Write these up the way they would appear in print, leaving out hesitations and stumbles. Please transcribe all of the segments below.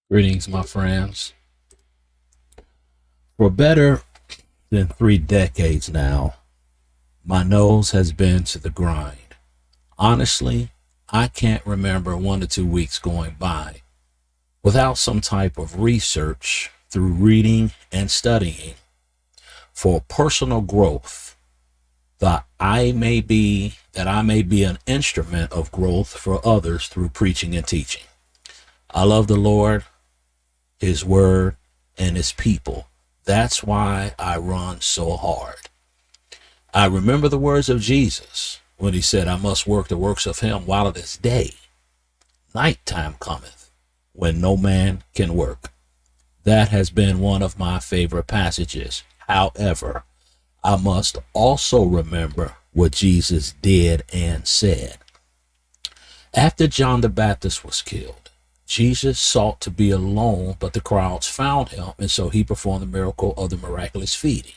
Greetings, my friends. For better than 3 decades now, my nose has been to the grind. Honestly, I can't remember 1 to 2 weeks going by without some type of research through reading and studying for personal growth that I may be an instrument of growth for others through preaching and teaching. I love the Lord, his word, and his people. That's why I run so hard. I remember the words of Jesus when he said, I must work the works of him while it is day. Nighttime cometh when no man can work. That has been one of my favorite passages. However, I must also remember what Jesus did and said. After John the Baptist was killed, Jesus sought to be alone, but the crowds found him, and so he performed the miracle of the miraculous feeding.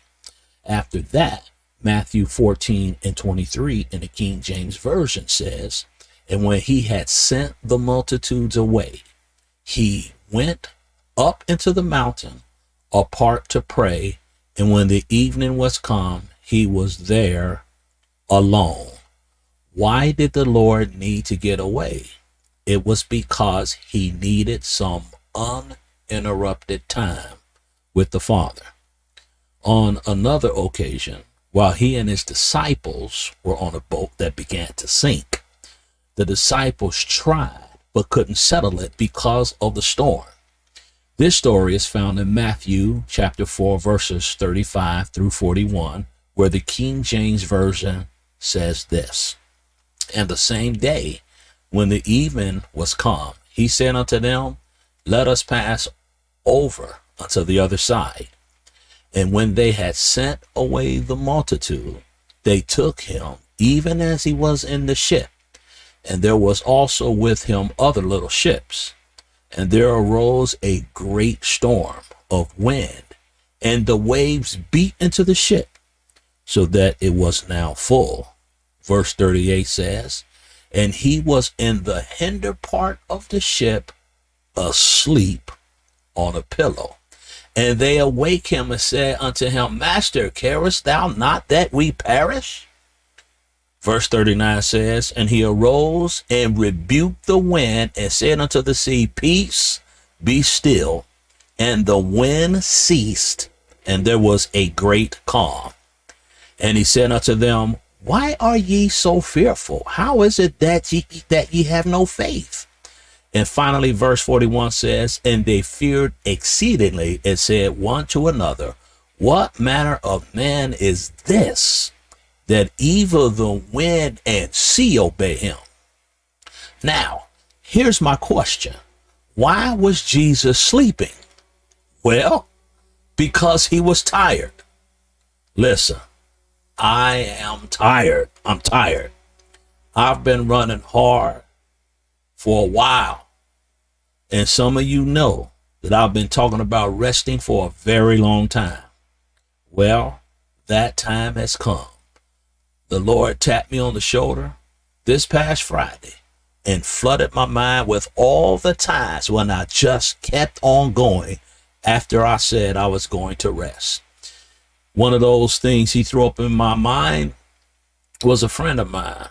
After that, Matthew 14:23 in the King James Version says, and when he had sent the multitudes away, he went up into the mountain apart to pray, and when the evening was come, he was there alone. Why did the Lord need to get away? It was because he needed some uninterrupted time with the Father. On another occasion, while he and his disciples were on a boat that began to sink, the disciples tried but couldn't settle it because of the storm. This story is found in Matthew chapter 4, verses 35 through 41, where the King James Version says this. And the same day, when the even was come, he said unto them, let us pass over unto the other side. And when they had sent away the multitude, they took him, even as he was in the ship. And there was also with him other little ships. And there arose a great storm of wind, and the waves beat into the ship, so that it was now full. Verse 38 says, and he was in the hinder part of the ship, asleep on a pillow. And they awake him and said unto him, Master, carest thou not that we perish? Verse 39 says, and he arose and rebuked the wind and said unto the sea, peace, be still. And the wind ceased, and there was a great calm. And he said unto them, why are ye so fearful? How is it that ye have no faith? And finally, verse 41 says, and they feared exceedingly and said one to another, what manner of man is this, that even the wind and sea obey him? Now, here's my question. Why was Jesus sleeping? Well, because he was tired. Listen, I am tired. I'm tired. I've been running hard for a while. And some of you know that I've been talking about resting for a very long time. Well, that time has come. The Lord tapped me on the shoulder this past Friday and flooded my mind with all the times when I just kept on going after I said I was going to rest. One of those things he threw up in my mind was a friend of mine,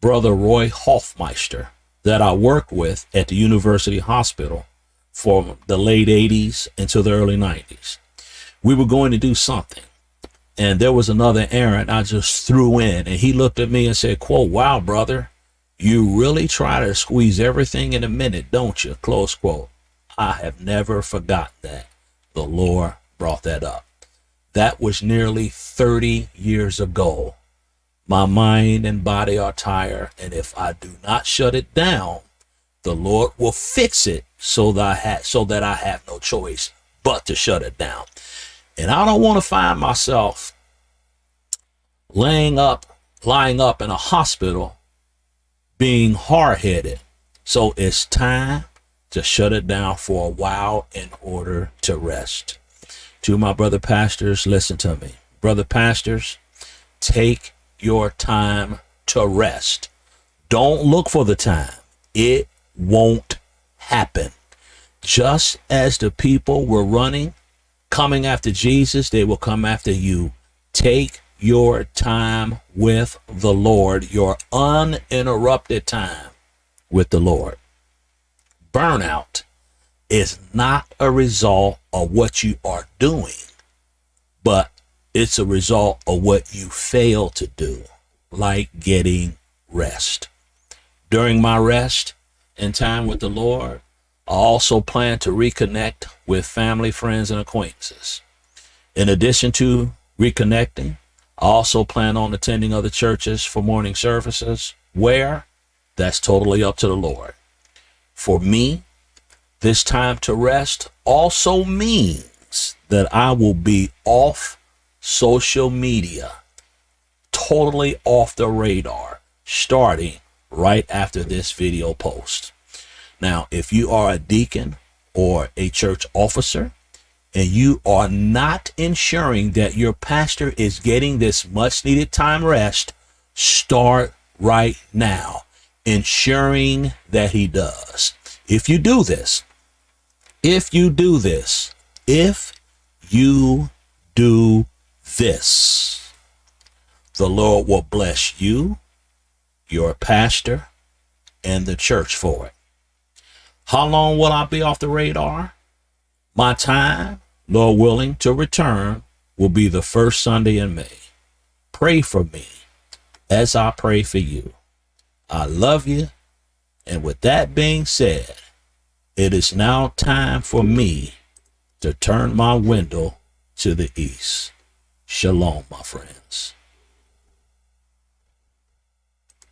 Brother Roy Hoffmeister, that I worked with at the University Hospital from the late 80s into the early 90s. We were going to do something, and there was another errand I just threw in, and he looked at me and said, quote, wow, brother, you really try to squeeze everything in a minute, don't you? Close quote. I have never forgotten that. The Lord brought that up. That was nearly 30 years ago. My mind and body are tired, and if I do not shut it down, the Lord will fix it so that I have no choice but to shut it down. And I don't want to find myself lying up in a hospital being hard-headed. So it's time to shut it down for a while in order to rest. To my brother pastors, listen to me. Brother pastors, take your time to rest. Don't look for the time. It won't happen. Just as the people were running, coming after Jesus, they will come after you. Take your time with the Lord, your uninterrupted time with the Lord. Burnout is not a result of what you are doing, but it's a result of what you fail to do, like getting rest. During my rest and time with the Lord, I also plan to reconnect with family, friends, and acquaintances. In addition to reconnecting, I also plan on attending other churches for morning services. Where? That's totally up to the Lord. For me, this time to rest also means that I will be off social media, totally off the radar, starting right after this video post. Now, if you are a deacon or a church officer and you are not ensuring that your pastor is getting this much needed time rest, start right now, ensuring that he does. If you do this, the Lord will bless you, your pastor, and the church for it. How long will I be off the radar? My time, Lord willing, to return will be the first Sunday in May. Pray for me as I pray for you. I love you. And with that being said, it is now time for me to turn my window to the east. Shalom, my friends.